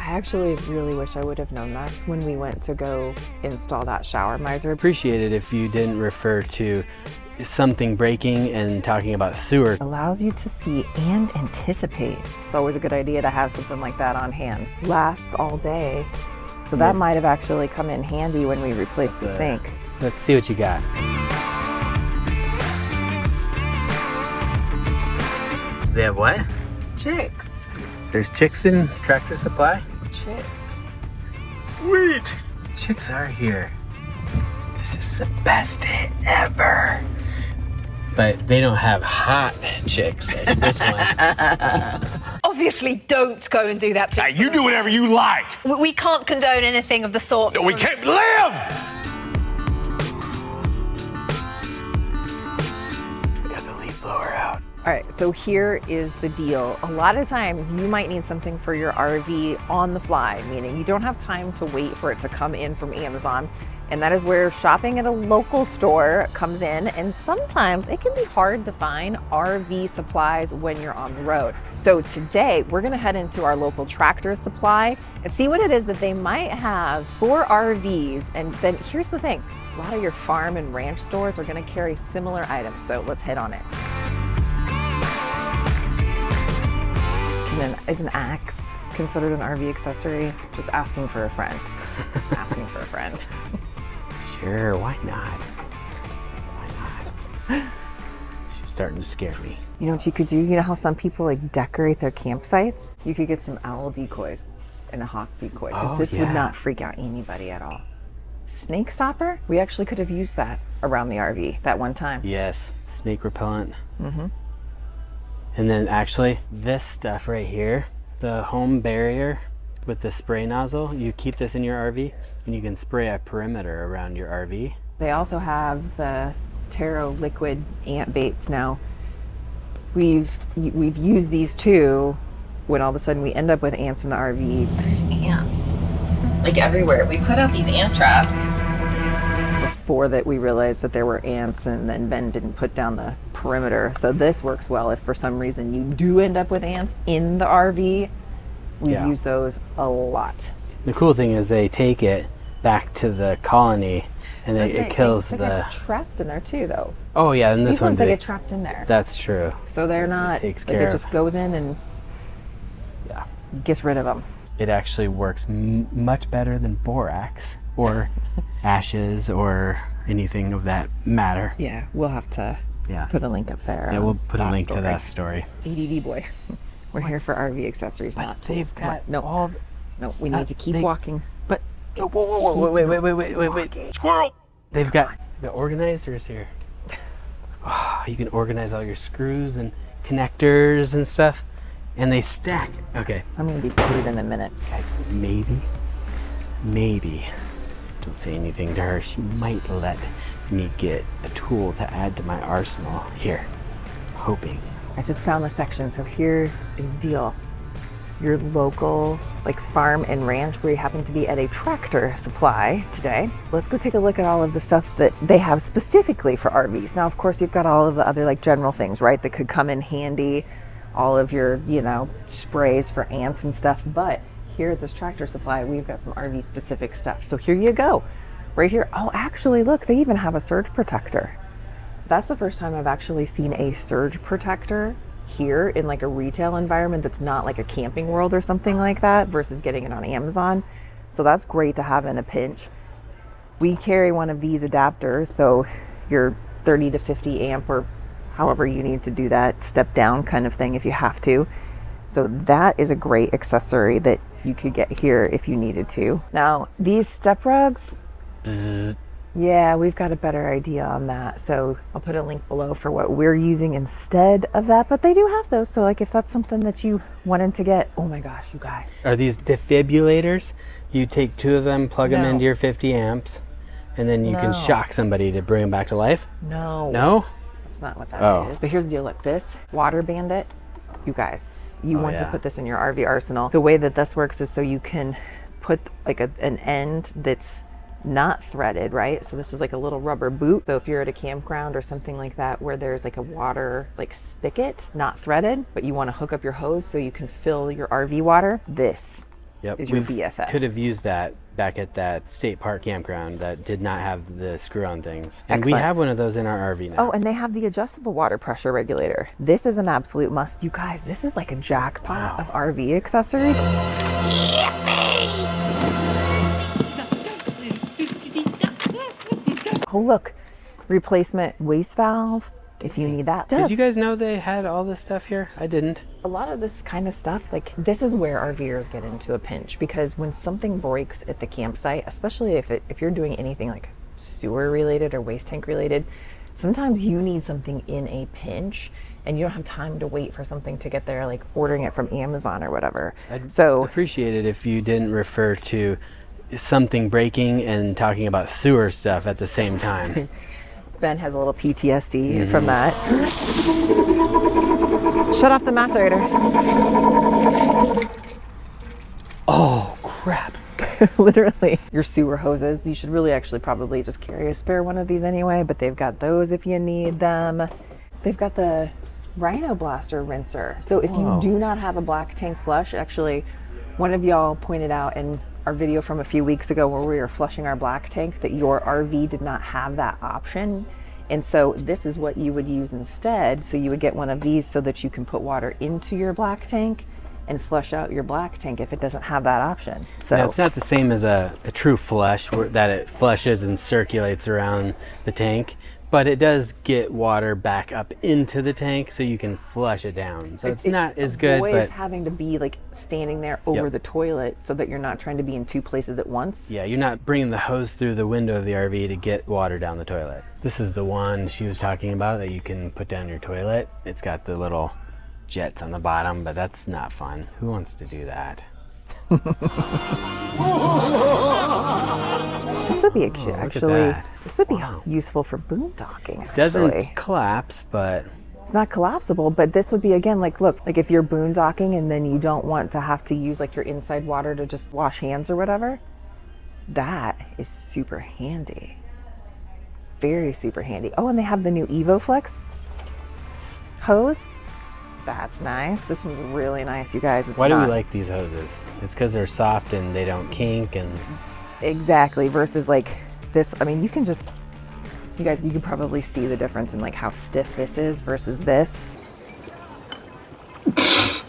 I actually really wish I would have known this when we went to go install that shower miser. Appreciate it if you didn't refer to something breaking and talking about sewer. It allows you to see and anticipate. It's always a good idea to have something like that on hand. Lasts all day. So that might have actually come in handy when we replaced the sink. Let's see what you got. They have what? Chicks. There's chicks in Tractor Supply? Chicks. Sweet! Chicks are here. This is the best day ever. But they don't have hot chicks like this one. Obviously, don't go and do that, please. Hey, you do whatever you like. We can't condone anything of the sort. We can't live! Got the leaf blower out. All right, so here is the deal. A lot of times you might need something for your RV on the fly, meaning you don't have time to wait for it to come in from Amazon. And that is where shopping at a local store comes in. And sometimes it can be hard to find RV supplies when you're on the road. So today we're gonna head into our local Tractor Supply and see what it is that they might have for RVs. And then here's the thing, a lot of your farm and ranch stores are gonna carry similar items. So let's head on it. And then is an axe considered an RV accessory? Just asking for a friend. Asking for a friend. Sure, why not? Why not? She's starting to scare me. You know what you could do? You know how some people like decorate their campsites? You could get some owl decoys and a hawk decoy, because this would not freak out anybody at all. Snake stopper? We actually could have used that around the RV that one time. Yes, snake repellent. Mm-hmm. And then actually, this stuff right here, the home barrier with the spray nozzle, you keep this in your RV and you can spray a perimeter around your RV. They also have the Taro liquid ant baits now. We've used these too when all of a sudden we end up with ants in the RV. There's ants, like everywhere. We put out these ant traps. Before that we realized that there were ants, and then Ben didn't put down the perimeter. So this works well if for some reason you do end up with ants in the RV. We use those a lot. The cool thing is they take it back to the colony and it kills they get trapped in there too though. Oh yeah, and this one they get trapped in there. That's true. So they're not, takes like care it just goes in and gets rid of them. It actually works much better than borax or ashes or anything of that matter. Yeah, we'll have to put a link up there. Yeah, we'll put a link to that story. ADD boy. We're here for RV accessories, not tools. They've got no, we need to keep walking. But whoa, wait. Squirrel! They've got the organizers here. Oh, you can organize all your screws and connectors and stuff, and they stack. Okay. I'm gonna be screwed in a minute. Guys, maybe, don't say anything to her. She might let me get a tool to add to my arsenal here. Hoping. I just found the section, so here is the deal. Your local like farm and ranch where you happen to be at a Tractor Supply today. Let's go take a look at all of the stuff that they have specifically for RVs. Now, of course, you've got all of the other like general things, right, that could come in handy. All of your, sprays for ants and stuff. But here at this Tractor Supply, we've got some RV specific stuff. So here you go, right here. Oh, actually, look, they even have a surge protector. That's the first time I've actually seen a surge protector here in like a retail environment that's not like a Camping World or something like that versus getting it on Amazon. So that's great to have in a pinch. We carry one of these adapters, so your 30 to 50 amp or however you need to do that step down kind of thing if you have to. So that is a great accessory that you could get here if you needed to. Now these step rugs, yeah, we've got a better idea on that. So I'll put a link below for what we're using instead of that, but they do have those. So like if that's something that you wanted to get, oh my gosh, you guys. Are these defibrillators? You take 2 of them, plug them into your 50 amps, and then you can shock somebody to bring them back to life? No. No? That's not what that is. But here's the deal, look, this Water Bandit, you guys, you want to put this in your RV arsenal. The way that this works is so you can put like an end that's not threaded, right? So this is like a little rubber boot. So if you're at a campground or something like that where there's like a water like spigot, not threaded, but you want to hook up your hose so you can fill your RV water, this Yep. is your We BFF. could have used that back at that state park campground that did not have the screw-on things. And we Excellent. have one of those in our RV now. Oh, and they have the adjustable water pressure regulator. This is an absolute must. You guys, this is like a jackpot of RV accessories. Oh, look, replacement waste valve if you need that. Did you guys know they had all this stuff here? I didn't. A lot of this kind of stuff, like this is where RVers get into a pinch, because when something breaks at the campsite, especially if you're doing anything like sewer related or waste tank related, sometimes you need something in a pinch and you don't have time to wait for something to get there, like ordering it from Amazon or whatever. I'd So appreciate it if you didn't refer to something breaking and talking about sewer stuff at the same time. Ben has a little PTSD from that. Shut off the macerator. Oh, crap. Literally. Your sewer hoses, you should really actually probably just carry a spare one of these anyway, but they've got those if you need them. They've got the Rhino Blaster rinser. So if you do not have a black tank flush, actually, one of y'all pointed out in our video from a few weeks ago where we were flushing our black tank that your RV did not have that option. And so this is what you would use instead. So you would get one of these so that you can put water into your black tank and flush out your black tank if it doesn't have that option. So Now, it's not the same as a true flush that it flushes and circulates around the tank, but it does get water back up into the tank so you can flush it down. So it's not as good, but it's having to be like standing there over the toilet so that you're not trying to be in two places at once. yeah, you're not bringing the hose through the window of the RV to get water down the toilet. This is the one she was talking about that you can put down your toilet. It's got the little jets on the bottom, but that's not fun. Who wants to do that? This would be actually, that. this would be useful for boondocking. Actually. Doesn't collapse, but It's not collapsible, but this would be, again, like, look, like if you're boondocking and then you don't want to have to use like your inside water to just wash hands or whatever, that is super handy. Very super handy. Oh, and they have the new EvoFlex hose. That's nice. This one's really nice, you guys. It's why do we not- like these hoses? It's because they're soft and they don't kink and Exactly, versus like this, I mean, you can just, you guys, you can probably see the difference in like how stiff this is versus this. that's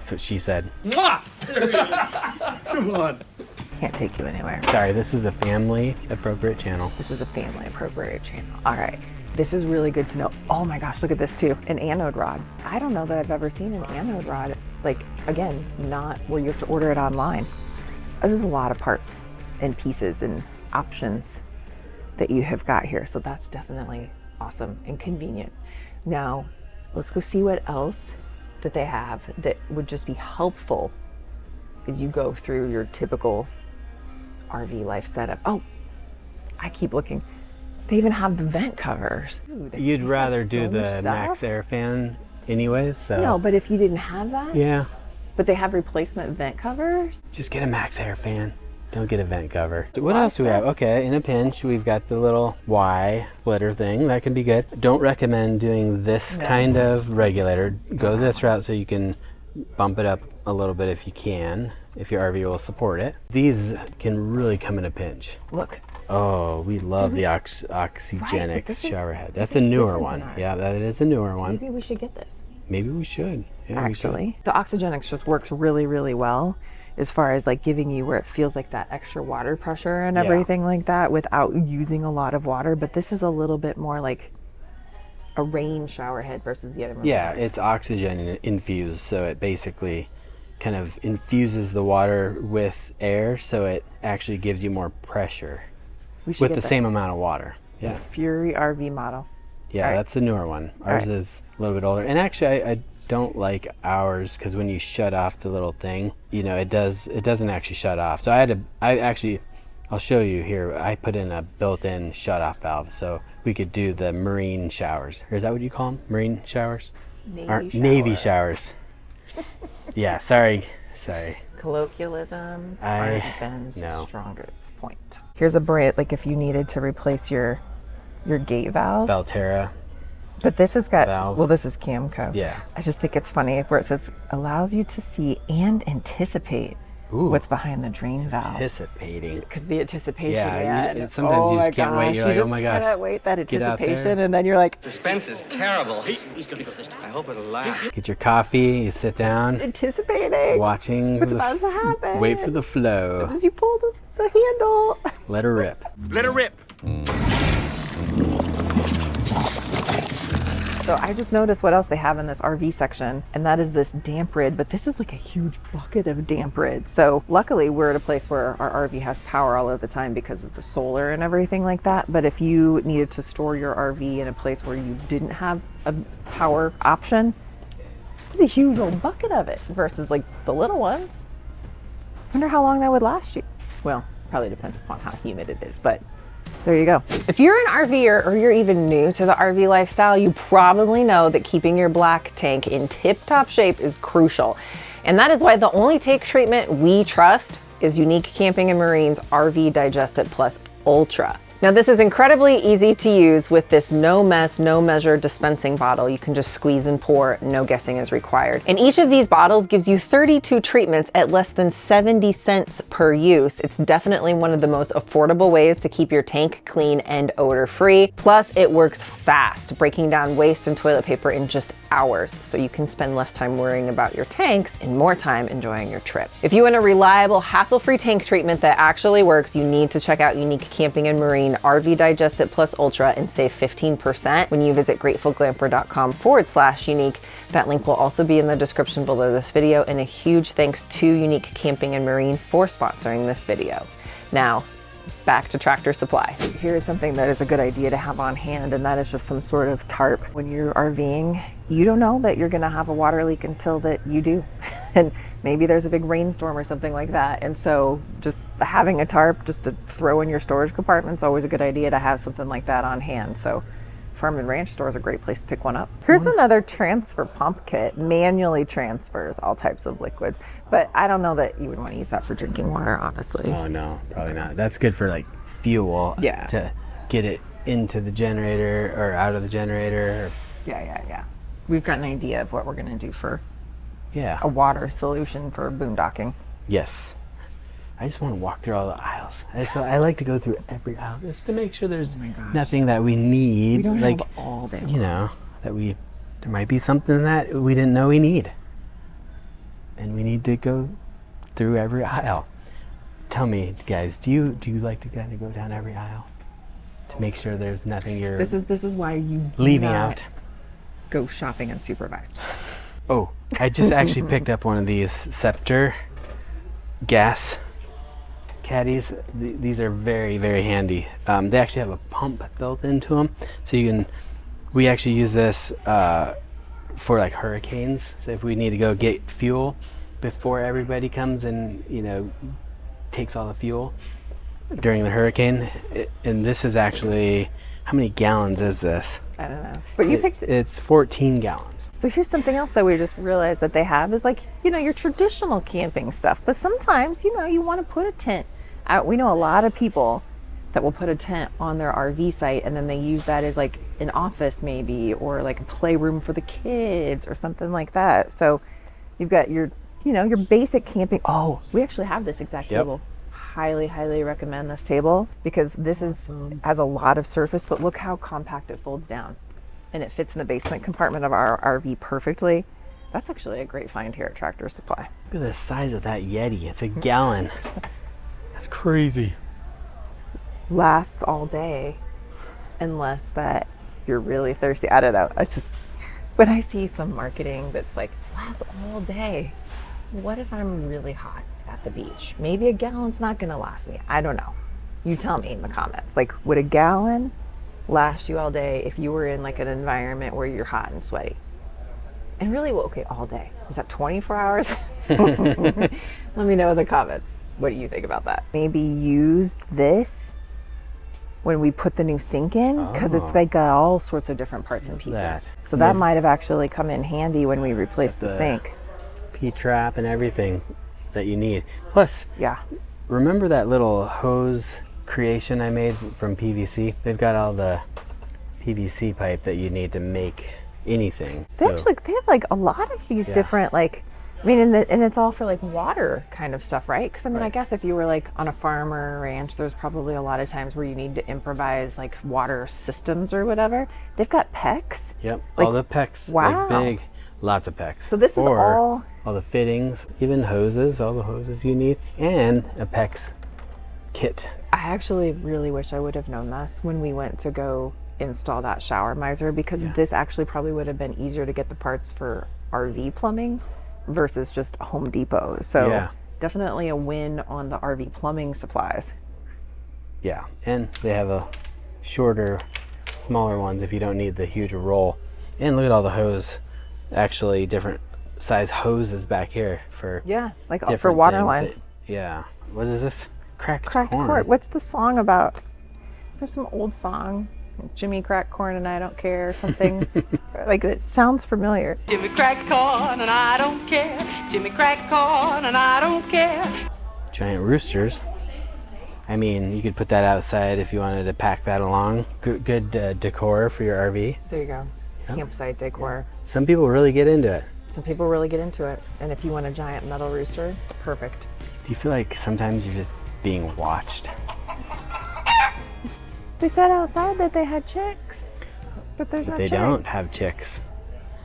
what she said. Come on. Can't take you anywhere. Sorry, this is a family appropriate channel. This is a family appropriate channel. All right, this is really good to know. Oh my gosh, look at this too, an anode rod. I don't know that I've ever seen an anode rod, like, again, not where you have to order it online. This is a lot of parts and pieces and options that you have got here. So that's definitely awesome and convenient. Now, let's go see what else that they have that would just be helpful as you go through your typical RV life setup. Oh, I keep looking. They even have the vent covers. Dude, You'd they rather have do so much the stuff. Max Air fan anyways, so No, but if you didn't have that, yeah. but they have replacement vent covers. Just get a Max Air fan. Don't get a vent cover. What else do we have? Okay, in a pinch, we've got the little Y splitter thing. That can be good. Don't recommend doing this kind of regulator. Go this route so you can bump it up a little bit if you can, if your RV will support it. These can really come in a pinch. Look, Oh, we love the Right, Oxygenics but this is- shower head. this That's is a newer different one. than ours. Yeah, that is a newer one. maybe we should get this. Maybe we should. Yeah, we should. Actually, the Oxygenics just works really, really well as far as like giving you where it feels like that extra water pressure and Yeah. everything like that without using a lot of water. But this is a little bit more like a rain shower head versus the other one. Yeah, it's oxygen infused, so it basically kind of infuses the water with air, so it actually gives you more pressure we should with get the this. same amount of water. Yeah, Fury RV model. yeah, All right. that's the newer one. Ours right. is a little bit older, and actually, I don't like ours because when you shut off the little thing, you know, it doesn't actually shut off. So I'll show you here. I put in a built-in shut-off valve, so we could do the marine showers. Or is that what you call them? Marine showers? Navy showers. Yeah, sorry. Colloquialisms I aren't Ben's know. strongest point. Here's a braid, like if you needed to replace your gate valve. Valterra. But this has got, valve. well, this is Camco. Yeah. I just think it's funny where it says, allows you to see and anticipate Ooh. what's behind the drain valve. Anticipating. Because the anticipation, Yeah, man. sometimes you just can't wait. You're like, you oh my just gosh. cannot wait, that Get out there. anticipation, and then you're like, Suspense is terrible. He's gonna go this time. I hope it'll last. Get your coffee, you sit down, anticipating watching what's about to happen. wait for the As flow. soon as you pull the handle. Let her rip. Let her rip. So I just noticed what else they have in this RV section, and that is this damp rid, but this is like a huge bucket of damp rid. So luckily we're at a place where our RV has power all of the time because of the solar and everything like that. But if you needed to store your RV in a place where you didn't have a power option, it's a huge old bucket of it versus like the little ones. Wonder how long that would last you. Well, probably depends upon how humid it is, but there you go. If you're an RVer or you're even new to the RV lifestyle, you probably know that keeping your black tank in tip-top shape is crucial. And that is why the only tank treatment we trust is Unique Camping and Marine's RV Digest It Plus Ultra. Now this is incredibly easy to use with this no mess, no measure dispensing bottle. You can just squeeze and pour, no guessing is required. And each of these bottles gives you 32 treatments at less than 70 cents per use. It's definitely one of the most affordable ways to keep your tank clean and odor free. Plus it works fast, breaking down waste and toilet paper in just hours. So you can spend less time worrying about your tanks and more time enjoying your trip. If you want a reliable, hassle-free tank treatment that actually works, you need to check out Unique Camping and Marine RV Digest It Plus Ultra and save 15% when you visit gratefulglamper.com/unique. That link will also be in the description below this video, and a huge thanks to Unique Camping and Marine for sponsoring this video. Now, back to Tractor Supply. Here's something that is a good idea to have on hand, and that is just some sort of tarp. When you're RVing, you don't know that you're gonna have a water leak until that you do. And maybe there's a big rainstorm or something like that. And so just having a tarp just to throw in your storage compartment is always a good idea to have something like that on hand. So Farm and Ranch store is a great place to pick one up. Here's another transfer pump kit, manually transfers all types of liquids. But I don't know that you would want to use that for drinking water, honestly. Oh no, probably not. That's good for like fuel. Yeah. To get it into the generator or out of the generator. Yeah. We've got an idea of what we're gonna do for Yeah. a water solution for boondocking. Yes. I just want to walk through all the aisles. I like to go through every aisle just to make sure there's nothing that we need. We don't like, have all day. you know, that there might be something that we didn't know we need. And we need to go through every aisle. Tell me, guys, do you like to kind of go down every aisle to make sure there's nothing you're This is why you do leaving not out? go shopping unsupervised. Oh, I just actually picked up one of these Scepter gas caddies. These are very, very handy. They actually have a pump built into them, so we actually use this for like hurricanes. So if we need to go get fuel before everybody comes and takes all the fuel during the hurricane. And this is actually, how many gallons is this? I don't know. But you picked it. It's 14 gallons. So here's something else that we just realized that they have is like, your traditional camping stuff. But sometimes, you want to put a tent out. We know a lot of people that will put a tent on their RV site and then they use that as like an office maybe, or like a playroom for the kids or something like that. So you've got your basic camping. Oh, we actually have this exact table. Highly recommend this table because this has a lot of surface, but look how compact it folds down. And it fits in the basement compartment of our RV perfectly. That's actually a great find here at Tractor Supply. Look at the size of that Yeti. It's a gallon. That's crazy. Lasts all day unless that you're really thirsty. I don't know. It's just, when I see some marketing that's like, lasts all day, what if I'm really hot at the beach? Maybe a gallon's not gonna last me. I don't know. You tell me in the comments. Like, would a gallon last you all day if you were in like an environment where you're hot and sweaty? And really, okay, all day. Is that 24 hours? Let me know in the comments. What do you think about that? Maybe used this when we put the new sink in, because it's like got all sorts of different parts and pieces. So that might have actually come in handy when we replaced the sink. P-trap and everything that you need. Plus, Yeah. remember that little hose creation I made from PVC? They've got all the PVC pipe that you need to make anything. They So, have like a lot of these Yeah. different like, I mean, and it's all for like water kind of stuff, right? Because I mean, I Right. guess if you were like on a farm or a ranch, there's probably a lot of times where you need to improvise like water systems or whatever. They've got PEX. Yep, Like, all the PEX, wow. like big, lots of PEX. So this is or all- the fittings, even hoses, all the hoses you need, and a PEX kit. I actually really wish I would have known this when we went to go install that shower miser, because this actually probably would have been easier to get the parts for RV plumbing versus just Home Depot. So Yeah. definitely a win on the RV plumbing supplies. Yeah, and they have a shorter, smaller ones if you don't need the huge roll. And look at all the hose, actually different size hoses back here for Yeah, like for different water things. lines. Yeah, what is this? Cracked Cracked corn. corn. What's the song about? There's some old song, Jimmy cracked corn and I don't care, something. Like it sounds familiar. Jimmy cracked corn and I don't care. Jimmy cracked corn and I don't care. Giant roosters. I mean, you could put that outside if you wanted to pack that along. Good decor for your RV. There you go. Campsite decor. Some people really get into it. Some people really get into it. And if you want a giant metal rooster, perfect. Do you feel like sometimes you're just being watched? They said outside that they had chicks, but there's no They chicks. don't have chicks.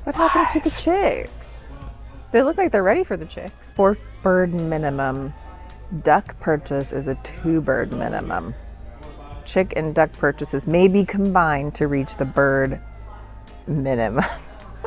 What happened to the chicks? They look like they're ready for the chicks. 4 bird minimum. Duck purchase is a 2 bird minimum. Chick and duck purchases may be combined to reach the bird minimum.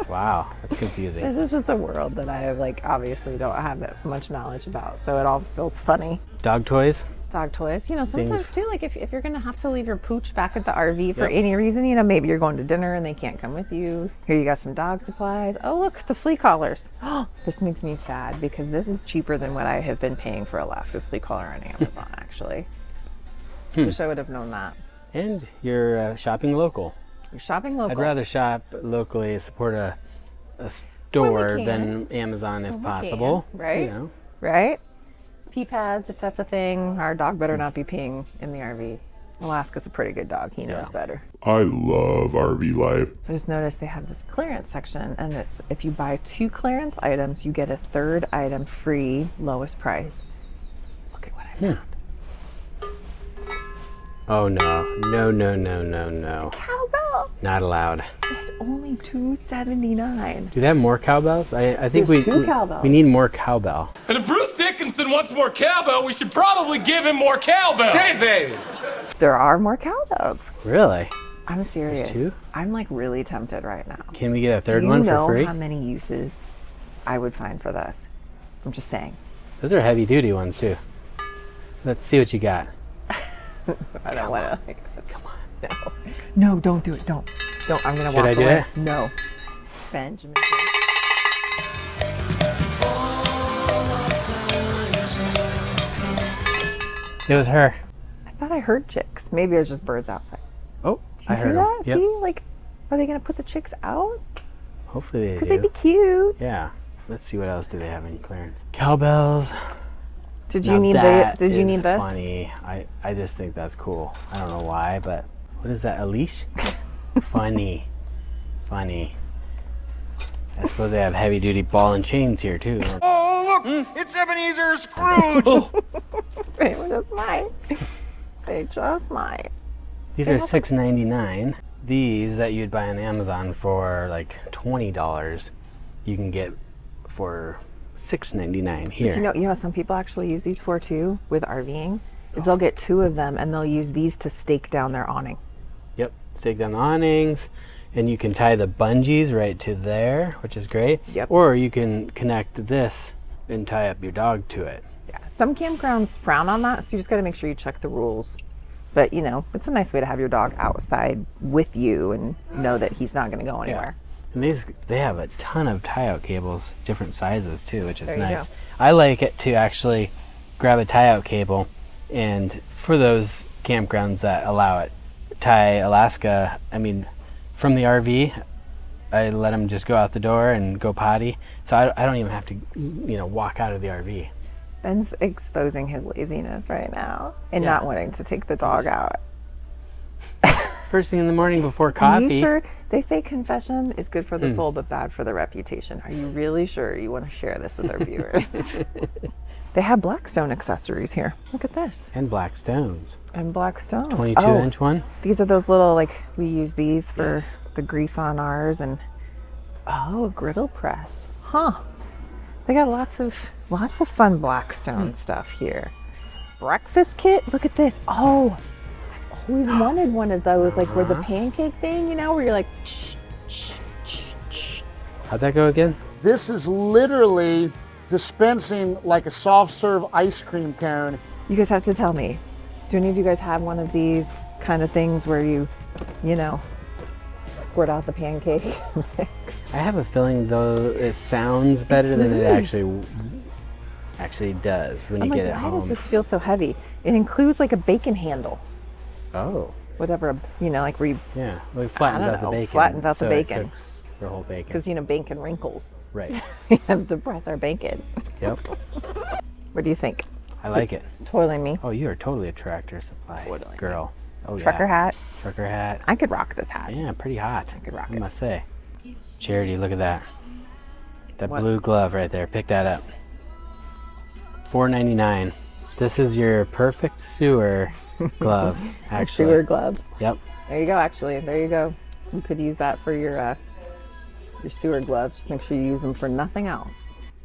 Wow, that's confusing. This is just a world that I like obviously don't have that much knowledge about, so it all feels funny. Dog toys? Dog toys, you know, sometimes Things- too, like if you're gonna have to leave your pooch back at the RV for any reason, you know, maybe you're going to dinner and they can't come with you. Here you got some dog supplies. Oh look, the flea collars. Oh, this makes me sad because this is cheaper than what I have been paying for Alaska's flea collar on Amazon actually. Wish I would have known that. And you're shopping local. You're shopping local. I'd rather shop locally, support a store can. than Amazon if we possible. can, right? You know? Right? Pee pads, if that's a thing. Our dog better not be peeing in the RV. Alaska's a pretty good dog. He knows better. I love RVlife. I just noticed they have this clearance section, and it's if you buy 2 clearance items, you get a 3rd item free, lowest price. Look at what I found. Oh no, no, no, no, no, no. Cowbell. Not allowed. It's only $2.79. Do they have more cowbells? I think There's 2 cowbells. we need more cowbell. And if Bruce Dickinson wants more cowbell, we should probably give him more cowbell. Hey, baby. There are more cowbells. Really? I'm serious. 2? I'm like really tempted right now. Can we get a 3rd Do you one know for free? how many uses I would find for this? I'm just saying. Those are heavy duty ones too. Let's see what you got. I don't want to. Like, come on. No, don't do it. Don't. I'm gonna Should walk I do away. it? No. Benjamin. It was her. I thought I heard chicks. Maybe it was just birds outside. Oh, Do you I hear heard that? them. Yep. See, like, are they gonna put the chicks out? Hopefully they Because do. they'd be cute. Yeah. Let's see what else do they have in clearance. Cowbells. Did Now you need that Did you is need this? Funny. I just think that's cool. I don't know why, but what is that? A leash? Funny. I suppose they have heavy duty ball and chains here too. Oh, look, it's Ebenezer Scrooge. They just might. They just might. These are $6.99. These that you'd buy on Amazon for like $20, you can get for $6.99 here. You know what some people actually use these for too with RVing is they'll get 2 of them and they'll use these to stake down their awning. Yep, stake down the awnings, and you can tie the bungees right to there, which is great. Yep. Or you can connect this and tie up your dog to it. Yeah. Some campgrounds frown on that, so you just got to make sure you check the rules. But you know, it's a nice way to have your dog outside with you and know that he's not going to go anywhere. And they have a ton of tie-out cables, different sizes too, which is There you nice. go. I like it to actually grab a tie-out cable, and for those campgrounds that allow it, tie Alaska, I mean, from the RV, I let them just go out the door and go potty, so I don't even have to, walk out of the RV. Ben's exposing his laziness right now and Yeah. not wanting to take the dog out. First thing in the morning before Are coffee. you sure? They say confession is good for the soul, but bad for the reputation. Are you really sure you want to share this with our viewers? They have Blackstone accessories here. Look at this. And black stones. And black stones. 22-inch one. These are those little, like, we use these for Yes. the grease on ours. And a griddle press. Huh. They got lots of fun Blackstone stuff here. Breakfast kit. Look at this. Oh, I've always wanted one of those, like where the pancake thing, you know, where you're like, How'd that go again? This is literally dispensing like a soft serve ice cream cone. You guys have to tell me. Do any of you guys have one of these kind of things where you know, squirt out the pancake mix? I have a feeling though it sounds better than it actually does when you get it why home. does this feel so heavy? It includes like a bacon handle. Oh. Whatever, you know, like where you, Yeah. Well, it flattens out the bacon. flattens out the so bacon. It cooks the whole bacon. because, you know, bacon wrinkles. Right. We have to press our bacon. Yep. What do you think? I like it. Totally me. Oh, you are totally a Tractor Supply girl. Oh, Trucker yeah. hat. Trucker hat. I could rock this hat. Yeah, pretty hot. I could rock I it. must say. Charity, look at that. That What? blue glove right there. Pick that up. $4.99. This is your perfect sewer glove, actually. Sewer glove. Yep. There you go, actually. There you go. You could use that for your sewer gloves. Just make sure you use them for nothing else.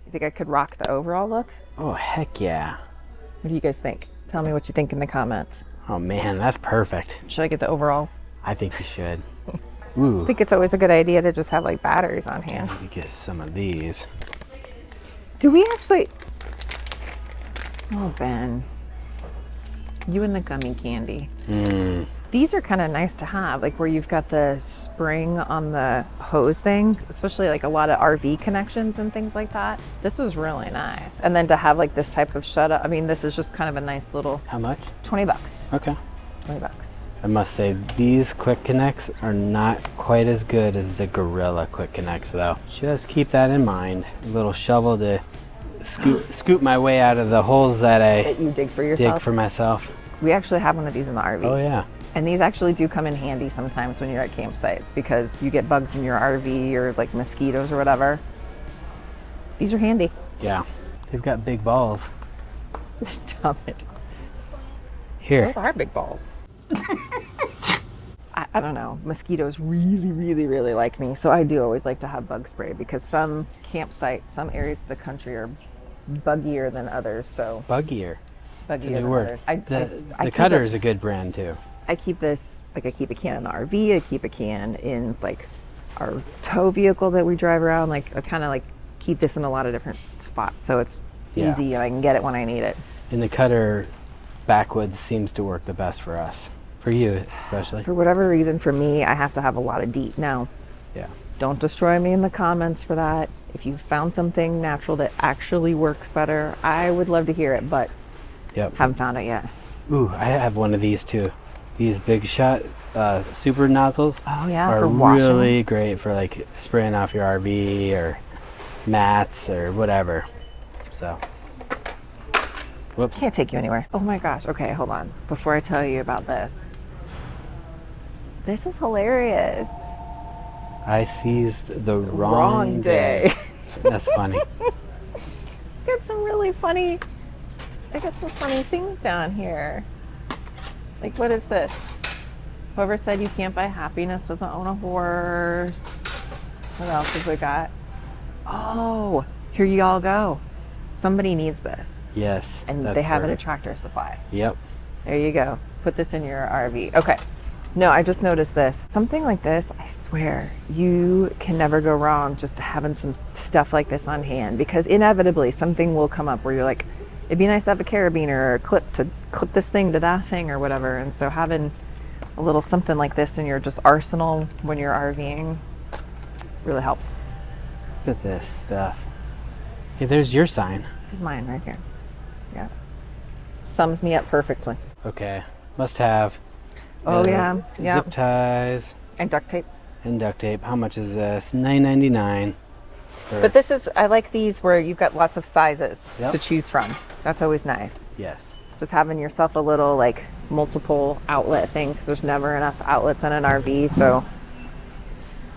You think I could rock the overall look? Oh, heck yeah. What do you guys think? Tell me what you think in the comments. Oh, man, that's perfect. Should I get the overalls? I think you should. Ooh. I think it's always a good idea to just have like batteries on hand. Let me get some of these. Do we actually? Oh, Ben. You and the gummy candy. These are kind of nice to have, like where you've got the spring on the hose thing, especially like a lot of RV connections and things like that. This was really nice. And then to have like this type of shut up, I mean, this is just kind of a nice little How much? $20. Okay. $20. I must say, these quick connects are not quite as good as the Gorilla quick connects, though. Just keep that in mind. A little shovel to scoop my way out of the holes that I That you dig for yourself. dig for myself. We actually have one of these in the RV. Oh, yeah. And these actually do come in handy sometimes when you're at campsites because you get bugs in your RV or like mosquitoes or whatever. These are handy. Yeah. They've got big balls. Stop it. Here. Those are big balls. I don't know. Mosquitoes really, really, really like me. So I do always like to have bug spray because some campsites, some areas of the country are buggier than others. So Buggier. buggier It's a new than word. others. I The keep Cutter it- is a good brand, too. I keep this, like I keep a can in the RV, I keep a can in like our tow vehicle that we drive around. Like I kind of like keep this in a lot of different spots. So it's Yeah. easy and I can get it when I need it. And the Cutter backwoods seems to work the best for us. For you, especially. For whatever reason, for me, I have to have a lot of DEET. Now, Yeah. don't destroy me in the comments for that. If you found something natural that actually works better, I would love to hear it, but Yep. haven't found it yet. Ooh, I have one of these, too. These Big Shot super nozzles Oh yeah, are for washing. really great for like spraying off your RV or mats or whatever. So, whoops. Can't take you anywhere. Oh my gosh. Okay, hold on. Before I tell you about this. This is hilarious. I seized the wrong day. That's funny. Got some really funny, I got some funny things down here. Like, what is this? Whoever said you can't buy happiness doesn't own a horse. What else have we got? Oh, here you all go. Somebody needs this. Yes. And that's they have it at perfect. Tractor Supply. Yep. There you go. Put this in your RV. Okay. No, I just noticed this. Something like this, I swear, you can never go wrong just having some stuff like this on hand because inevitably something will come up where you're like, it'd be nice to have a carabiner or a clip to clip this thing to that thing or whatever. And so having a little something like this in your just arsenal when you're RVing really helps. Look at this stuff. Hey, there's your sign. This is mine right here. Yeah. Sums me up perfectly. Okay. Must have. Oh, yeah. Yeah. Zip ties And duct tape. and duct tape. How much is this? $9.99. But this is, I like these where you've got lots of sizes Yep. to choose from. That's always nice. Yes. Just having yourself a little like multiple outlet thing, because there's never enough outlets in an RV. So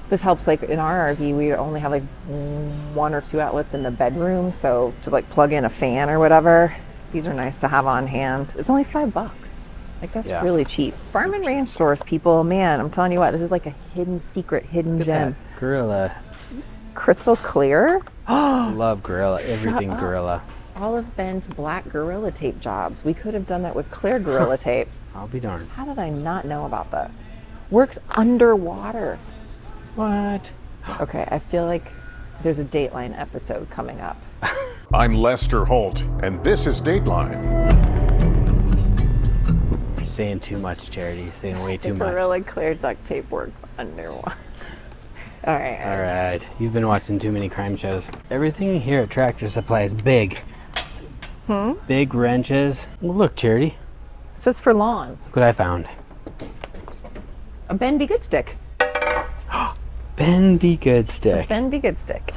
this helps. Like in our RV, we only have like 1 or 2 outlets in the bedroom. So to like plug in a fan or whatever, these are nice to have on hand. It's only $5. Like that's really cheap. Farm and ranch stores, people, man, I'm telling you what, this is like a hidden secret, hidden gem. Gorilla. Crystal clear. Love Gorilla, everything Gorilla. All of Ben's black Gorilla Tape jobs. We could have done that with clear Gorilla Tape. I'll be darned. How did I not know about this? Works underwater. What? Okay, I feel like there's a Dateline episode coming up. I'm Lester Holt, and this is Dateline. You're saying too much, Charity. You're saying way too much. Gorilla Clear duct tape works underwater. All right. All right. You've been watching too many crime shows. Everything here at Tractor Supply is big. Big wrenches. Well, look, Charity. It says for lawns. Look what I found. A Ben Be Good stick. Ben Be Good stick. Ben Be Good stick.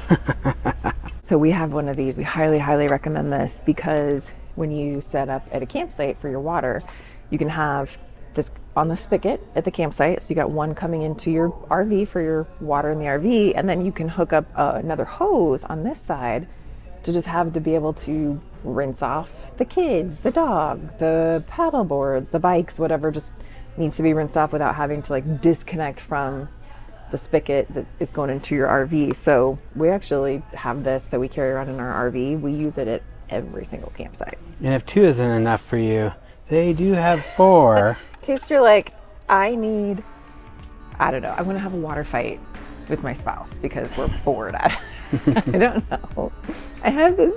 So we have one of these. We highly, highly recommend this because when you set up at a campsite for your water, you can have this on the spigot at the campsite. So you got one coming into your RV for your water in the RV, and then you can hook up another hose on this side to just have to be able to rinse off the kids, the dog, the paddle boards, the bikes, whatever just needs to be rinsed off without having to like disconnect from the spigot that is going into your RV. So we actually have this that we carry around in our RV. We use it at every single campsite. And if 2 isn't enough for you, they do have 4. In case you're like, I don't know, I'm gonna have a water fight with my spouse because we're bored at it. I don't know. I have this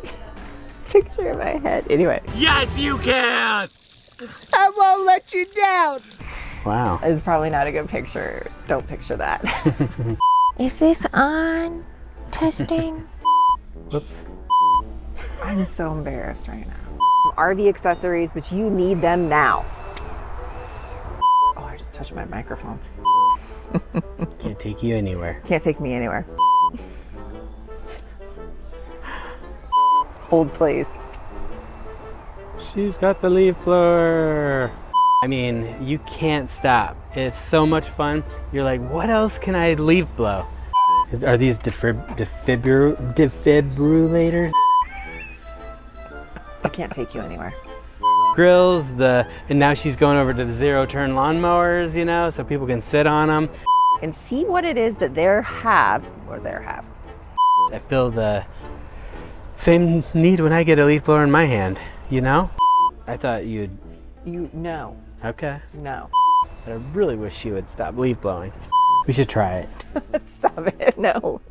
picture in my head. Anyway. Yes, you can! I won't let you down. Wow. It's probably not a good picture. Don't picture that. Is this on? Testing? Whoops. I'm so embarrassed right now. RV accessories, but you need them now. Oh, I just touched my microphone. Can't take you anywhere. Can't take me anywhere. Hold, please. She's got the leaf blower. I mean, you can't stop. It's so much fun. You're like, what else can I leaf blow? Are these defibrillators? I can't take you anywhere. Grills, and now she's going over to the 0-turn lawnmowers, you know, so people can sit on them. And see what it is that they have. I feel the same need when I get a leaf blower in my hand, you know? I thought you'd... No. Okay. No. But I really wish you would stop leaf blowing. We should try it. Stop it. No.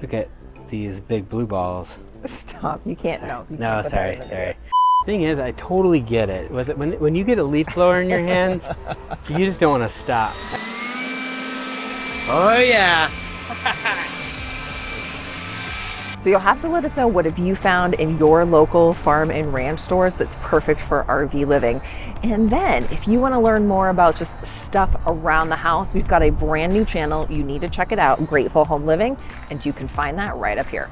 Look at these big blue balls. Stop. You can't. Sorry. No. You No, can't put that in sorry, the sorry. Thing is, I totally get it. When you get a leaf blower in your hands, you just don't want to stop. Oh, yeah. So you'll have to let us know what have you found in your local farm and ranch stores that's perfect for RV living. And then if you want to learn more about just stuff around the house, we've got a brand new channel. You need to check it out, Grateful Home Living, and you can find that right up here.